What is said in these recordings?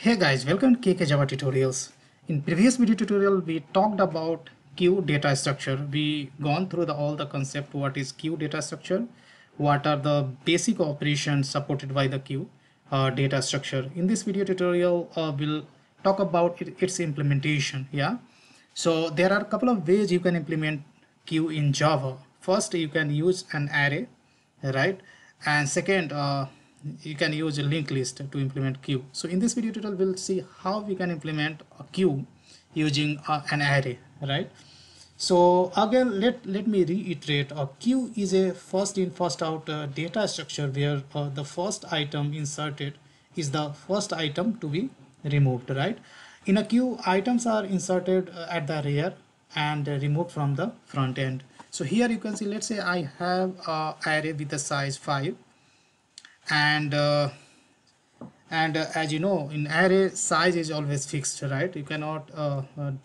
Hey guys, welcome to KK Java Tutorials. In previous video tutorial, we talked about queue data structure. We gone through all the concept, what is queue data structure, what are the basic operations supported by the queue data structure. In this video tutorial, we'll talk about its implementation. Yeah. So there are a couple of ways you can implement queue in Java. First, you can use an array, right? And second, you can use a linked list to implement queue. So in this video tutorial, we'll see how we can implement a queue using an array, right? So again, let me reiterate, a queue is a first in first out data structure where the first item inserted is the first item to be removed, right? In a queue, items are inserted at the rear and removed from the front end. So here you can see, let's say I have a array with the size 5, and as you know, in array, size is always fixed, right? You cannot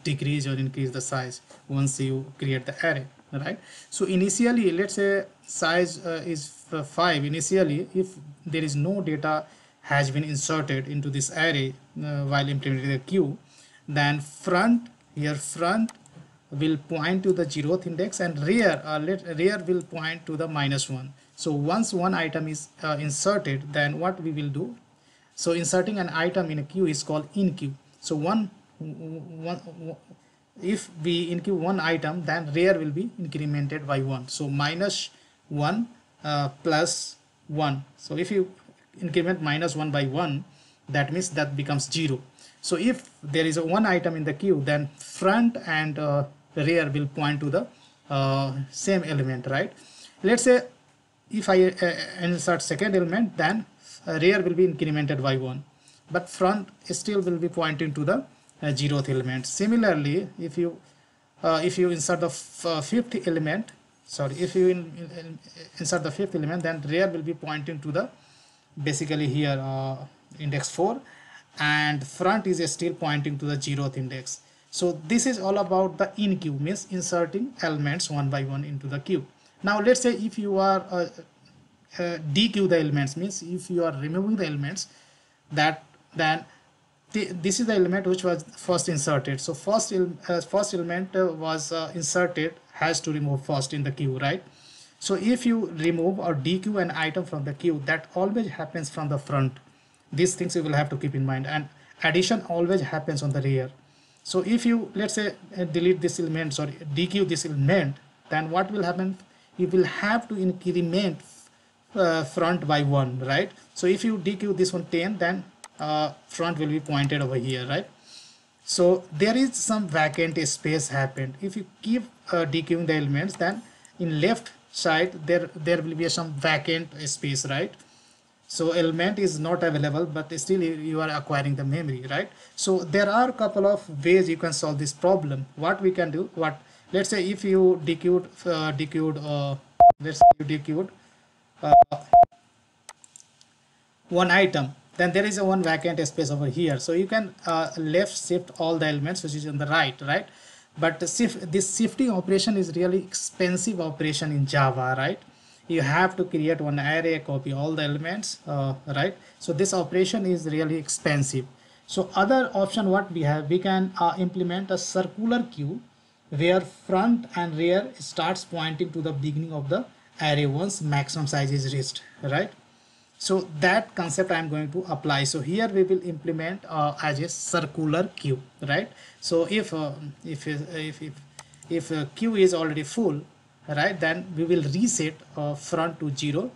decrease or increase the size once you create the array, right? So initially, let's say size is 5 initially. If there is no data has been inserted into this array while implementing the queue, then front will point to the 0th index, and rear will point to the -1. So once one item is inserted, then what we will do, so inserting an item in a queue is called in queue. So if we include one item, then rear will be incremented by 1. So -1 plus 1. So if you increment -1 by 1, that means that becomes 0. So if there is a one item in the queue, then front and rear will point to the same element, right? Let's say if I insert second element, then rear will be incremented by 1, but front still will be pointing to the 0th element. Similarly, if you insert the fifth element, sorry, if you insert the fifth element, then rear will be pointing to the basically here index 4, and front is still pointing to the 0th index. So this is all about the in queue, means inserting elements one by one into the queue. Now let's say if you are dequeue the elements, means if you are removing the elements, that then this is the element which was first inserted. So first element was inserted, has to remove first in the queue, right? So if you remove or dequeue an item from the queue, that always happens from the front. These things you will have to keep in mind, and addition always happens on the rear. So if you, let's say, delete this element, sorry, dequeue this element, then what will happen? You will have to increment front by 1, right? So if you dequeue this one 10, then front will be pointed over here, right? So there is some vacant space happened. If you keep dequeuing the elements, then in left side there will be some vacant space, right? So element is not available, but still you are acquiring the memory, right? So there are a couple of ways you can solve this problem. What we can do, let's say if you dequeued let's say you dequeued one item, then there is a one vacant space over here. So you can left shift all the elements which is on the right? But this shifting operation is really expensive operation in Java, right? You have to create one array, copy all the elements, right? So this operation is really expensive. So other option what we have, we can implement a circular queue where front and rear starts pointing to the beginning of the array once maximum size is reached, right? So that concept I am going to apply. So here we will implement as a circular queue, right? So if queue is already full, right, then we will reset front to 0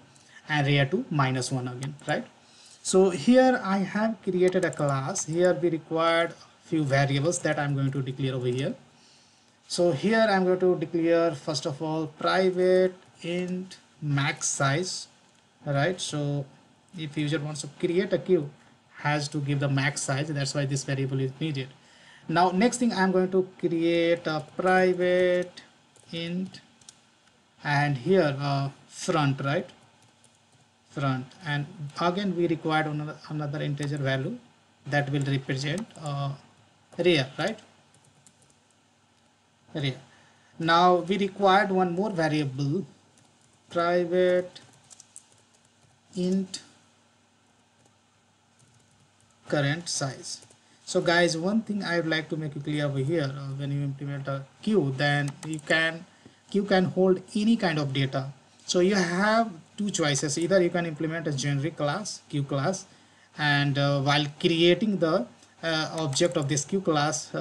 and rear to -1 again, right? So here I have created a class. Here we required few variables that I'm going to declare over here. So here I'm going to declare first of all private int max size, right? So if user wants to create a queue, has to give the max size, that's why this variable is needed. Now next thing, I'm going to create a private int, and here front, right? Front, and again we required another integer value that will represent rear, right? Rear. Now we required one more variable, private int current size. So guys, one thing I would like to make it clear over here, when you implement a queue, then queue can hold any kind of data. So you have two choices: either you can implement a generic class, queue class, and while creating the object of this queue class,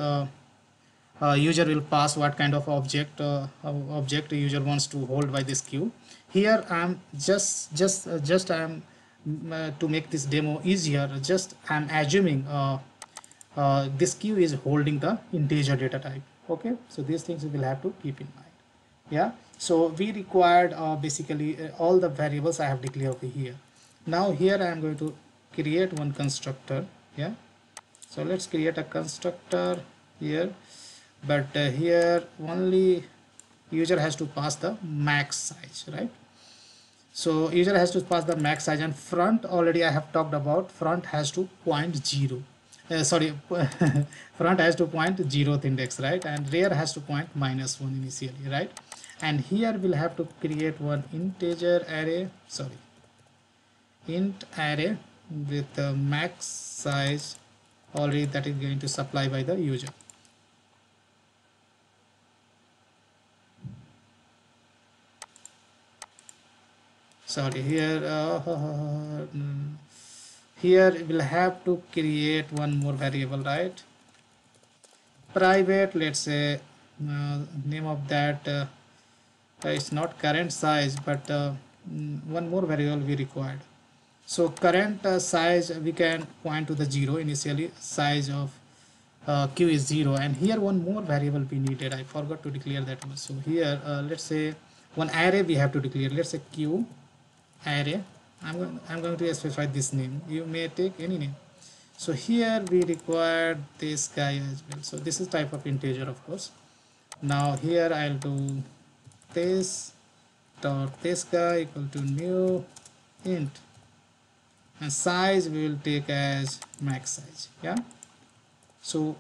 user will pass what kind of object user wants to hold by this queue. Here I'm just I'm to make this demo easier, just I'm assuming this queue is holding the integer data type. Okay, so these things you will have to keep in mind. Yeah, so we required basically all the variables I have declared over here. Now here I am going to create one constructor. Yeah, so let's create a constructor here, but here only user has to pass the max size, right? So user has to pass the max size, and front already I have talked about, front has to point 0, sorry front has to point 0th index, right? And rear has to point -1 initially, right? And here we'll have to create one integer array, sorry, int array with the max size already that is going to supply by the user. Sorry, here here we'll have to create one more variable, right? Private, let's say name of that it's not current size, but one more variable we required. So current size we can point to the 0 initially, size of queue is 0, and here one more variable we needed, I forgot to declare that one. So here let's say one array we have to declare, let's say queue array. I'm going to specify this name, you may take any name. So here we require this guy as well, so this is type of integer, of course. Now here I'll do this dot this guy equal to new int, and size we will take as max size. Yeah, so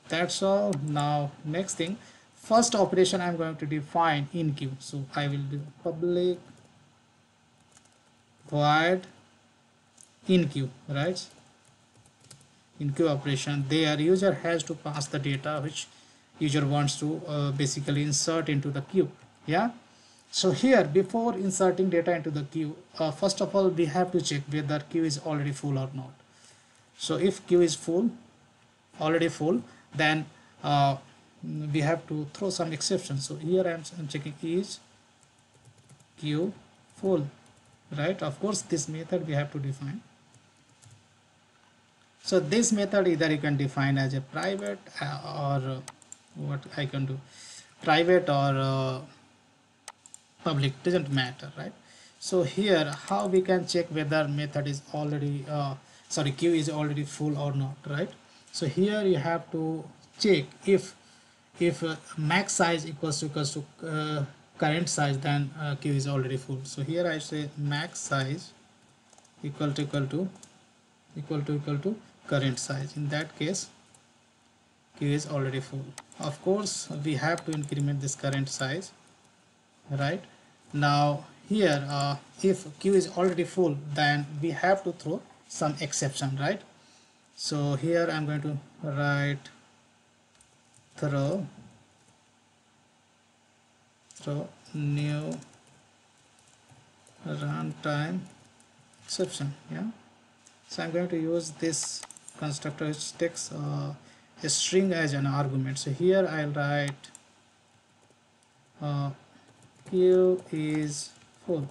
that's all. Now next thing, first operation I'm going to define in queue. So I will do public void in queue, right? In queue operation, there user has to pass the data which user wants to basically insert into the queue. Yeah, so here before inserting data into the queue, first of all we have to check whether queue is already full or not. So if queue is full, already full, then we have to throw some exceptions. So here I'm checking is queue full, right? Of course this method we have to define. So this method either you can define as a private or what I can do, private or public, doesn't matter, right? So here how we can check whether method is already sorry, queue is already full or not, right? So here you have to check if max size equals to current size, then queue is already full. So here I say max size equal to current size. In that case queue is already full. Of course we have to increment this current size, right? Now here if queue is already full, then we have to throw some exception, right? So here I'm going to write throw new runtime exception. Yeah, so I'm going to use this constructor which takes a string as an argument. So here I'll write queue is full.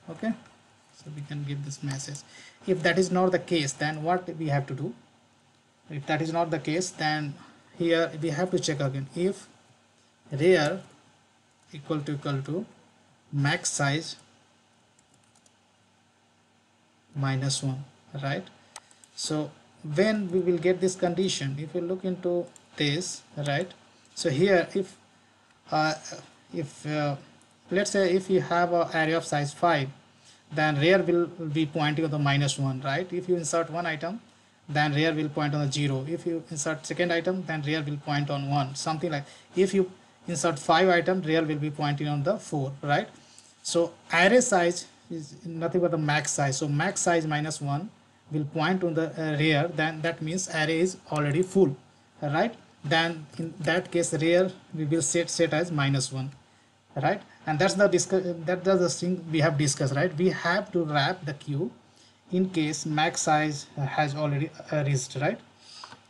Okay, so we can give this message. If that is not the case, then what we have to do? If that is not the case, then here we have to check again if rear equal to max size -1, right? So when we will get this condition, if we look into this, right? So here if let's say if you have an array of size 5, then rear will be pointing to the -1, right? If you insert one item, then rear will point on the 0. If you insert second item, then rear will point on 1, something like. If you insert 5 items, rear will be pointing on the 4, right? So array size is nothing but the max size. So max size minus 1 will point to the rear, then that means array is already full, right? Then in that case rear we will set as minus 1, right? And that's the thing we have discussed, right? We have to wrap the queue in case max size has already reached, right?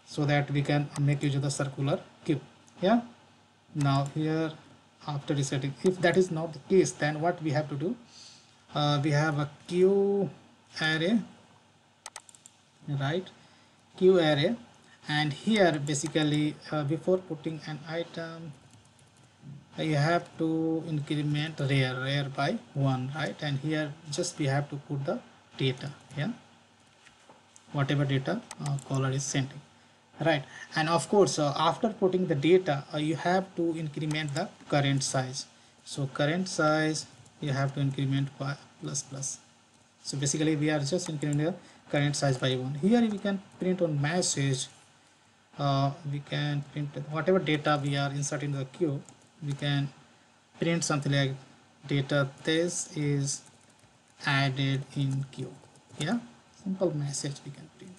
So that we can make use of the circular queue. Yeah. Now here, after resetting, if that is not the case, then what we have to do, we have a queue array, right? Queue array, and here basically before putting an item you have to increment rear by 1, right? And here just we have to put the data, yeah, whatever data caller is sending, right? And of course after putting the data you have to increment the current size. So current size you have to increment by plus. So basically we are just incrementing the current size by 1. Here we can print on message, we can print whatever data we are inserting in the queue. We can print something like data this is added in queue, yeah, simple message we can print.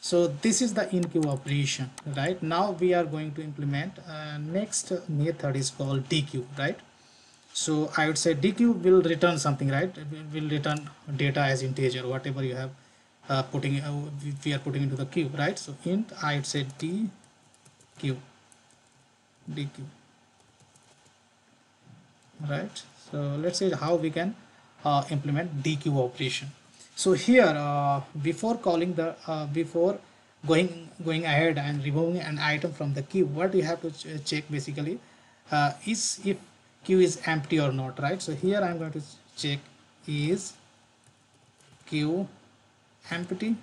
So this is the in queue operation, right? Now we are going to implement next method is called dequeue, right? So I would say dequeue will return something, right? It will return data as integer, whatever you have we are putting into the queue, right? So int I would say dequeue, right? So let's see how we can implement dequeue operation. So here before calling the before going ahead and removing an item from the queue, what you have to check basically is if queue is empty or not, right? So here I'm going to check is queue empty.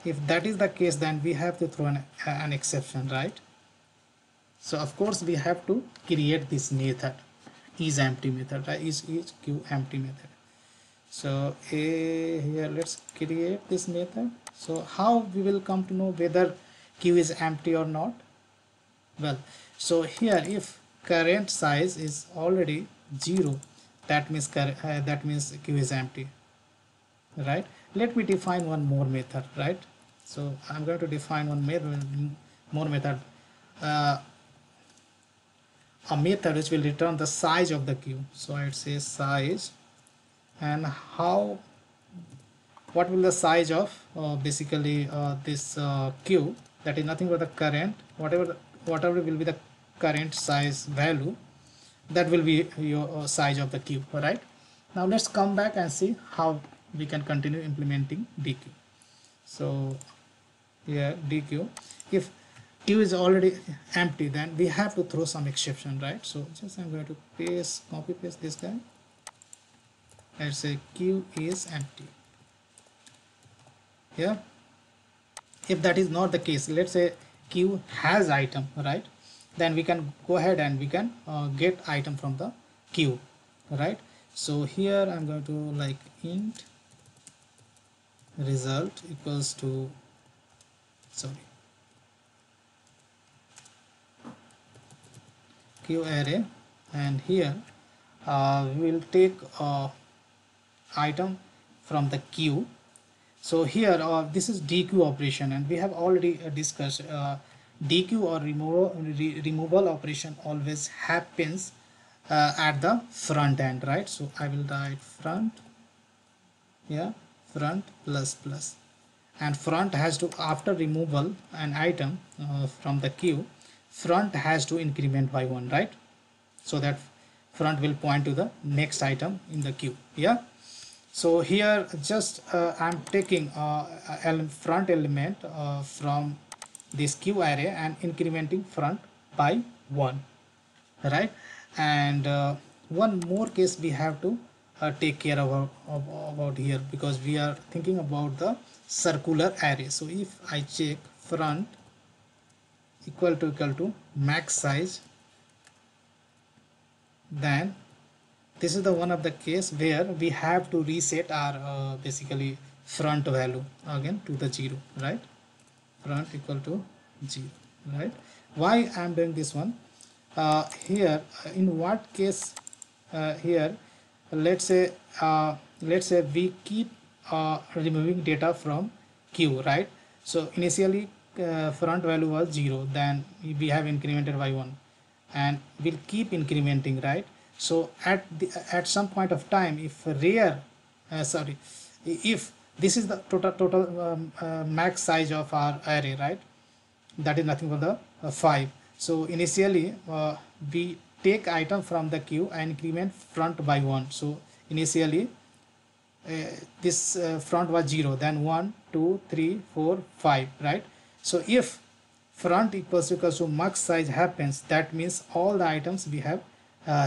If that is the case, then we have to throw an exception, right? So of course we have to create this method is empty method, right? Is queue empty method. So here let's create this method. So how we will come to know whether queue is empty or not? Well, so here if current size is already 0, that means queue is empty, right? Let me define one more method, right? So I'm going to define one more method, a method which will return the size of the queue. So I'd say size, and what will the size of basically this queue, that is nothing but the current, whatever will be the current size value, that will be your size of the queue, right? Now let's come back and see how we can continue implementing dequeue. So here dequeue, if queue is already empty, then we have to throw some exception, right? So just I'm going to copy paste this guy. Let's say queue is empty. Yeah. If that is not the case, let's say queue has item, right? Then we can go ahead and we can get item from the queue, right? So here I'm going to like int result equals to queue array, and here we will take item from the queue. So here this is dequeue operation, and we have already discussed dequeue or removal operation always happens at the front end, right? So I will write front, yeah, front plus, and front has to, after removal an item from the queue, front has to increment by 1, right? So that front will point to the next item in the queue. Yeah. So here just I'm taking front element from this queue array and incrementing front by 1, right? And one more case we have to take care of about here, because we are thinking about the circular array. So if I check front equal to max size, then this is the one of the case where we have to reset our basically front value again to the 0, right? Front equal to 0, right? Why I'm doing this one? Here in what case here let's say we keep removing data from queue, right? So initially front value was 0, then we have incremented by 1 and we'll keep incrementing, right? So at some point of time, if rear sorry, if this is the total max size of our array, right? That is nothing but the 5. So initially we take item from the queue and increment front by 1. So initially uh, this front was 0, then 1 2 3 4 5, right? So if front equals to max size happens, that means all the items we have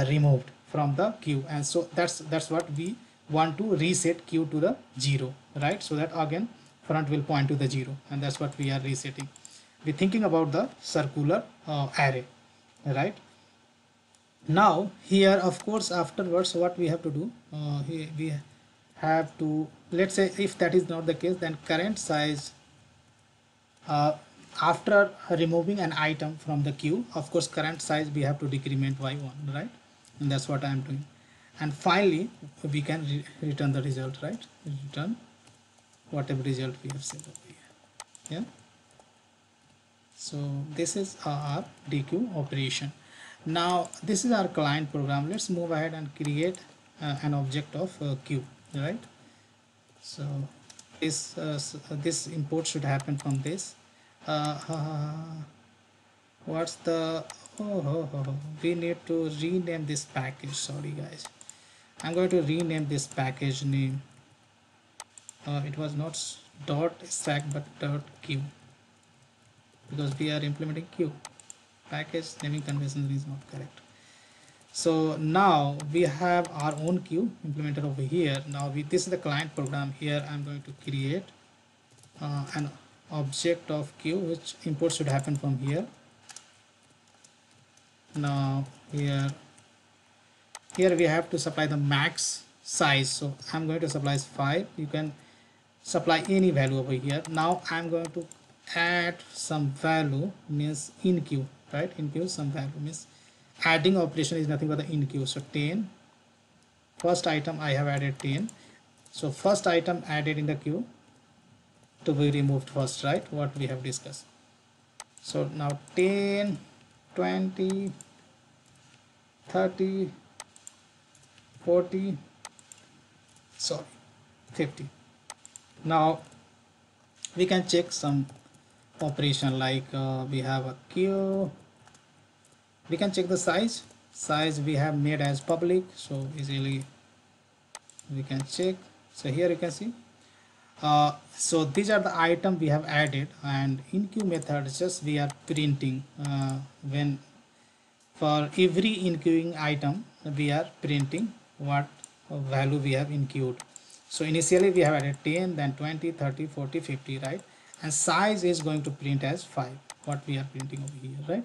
removed from the queue, and so that's what we want to reset queue to the 0, right? So that again front will point to the 0, and that's what we are resetting. We're thinking about the circular array, right? Now here, of course, afterwards what we have to do, here we have to, let's say if that is not the case, then current size after removing an item from the queue, of course current size we have to decrement by 1, right? And that's what I am doing. And finally we can return the result, right? Return whatever result we have set over here. Yeah, so this is our dequeue operation. Now this is our client program. Let's move ahead and create an object of queue, right? So this import should happen from this. What's the we need to rename this package. Sorry guys, I'm going to rename this package name. It was not dot stack but dot queue, because we are implementing queue. Package naming convention is not correct. So now we have our own queue implemented over here. Now this is the client program. Here I'm going to create an object of queue, which import should happen from here. Now here we have to supply the max size, so I'm going to supply 5. You can supply any value over here. Now I'm going to add some value, means in queue, right? In queue some value means adding operation is nothing but the in queue. So 10, first item I have added 10. So first item added in the queue to be removed first, right? What we have discussed. So now 10, 20, 30, 40, sorry, 50. Now we can check some operation, like we have a queue. We can check the size we have made as public, so easily we can check. So here you can see so these are the item we have added, and in queue method just we are printing when for every enqueuing item we are printing what value we have enqueued. So initially we have added 10, then 20, 30, 40, 50, right? And size is going to print as 5, what we are printing over here, right?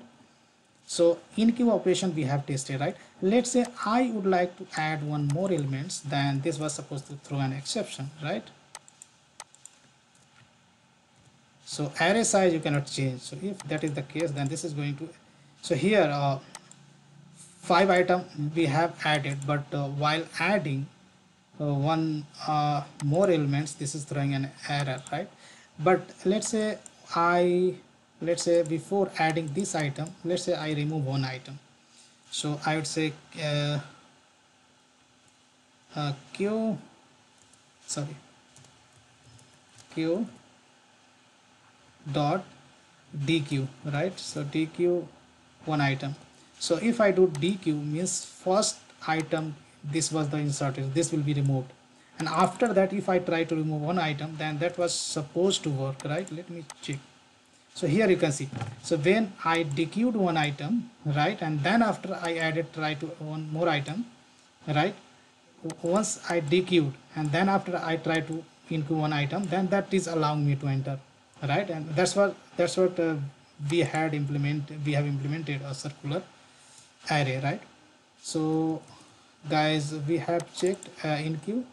So in queue operation we have tested, right? Let's say I would like to add one more elements, then this was supposed to throw an exception, right? So array size you cannot change. So if that is the case, then this is going to, so here 5 item we have added, but while adding one more elements, this is throwing an error, right? But let's say before adding this item, let's say I remove one item. So I would say q dot dequeue, right? So dequeue one item. So if I do dequeue, means first item this was the inserted, this will be removed, and after that if I try to remove one item, then that was supposed to work, right? Let me check. So here you can see, so when I dequeued one item, right, and then after I try to one more item, right, once I dequeued and then after I try to include one item, then that is allowing me to enter, right? And that's what we have implemented a circular array, right? So guys, we have checked enqueue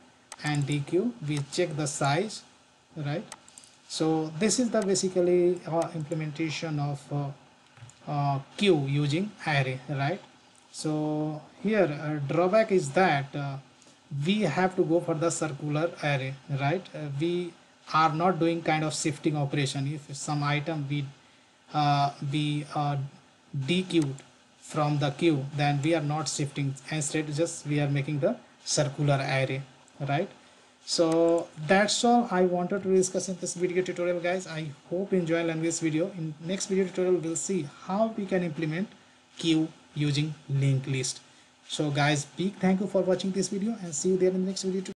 and dequeue, we check the size, right? So this is the basically implementation of queue using array, right? So here drawback is that we have to go for the circular array, right? We are not doing kind of shifting operation. If some item we dequeued from the queue, then we are not shifting, instead just we are making the circular array, right? So that's all I wanted to discuss in this video tutorial, guys. I hope you enjoy learning this video. In next video tutorial we'll see how we can implement queue using linked list. So guys, big thank you for watching this video and see you there in the next video tutorial.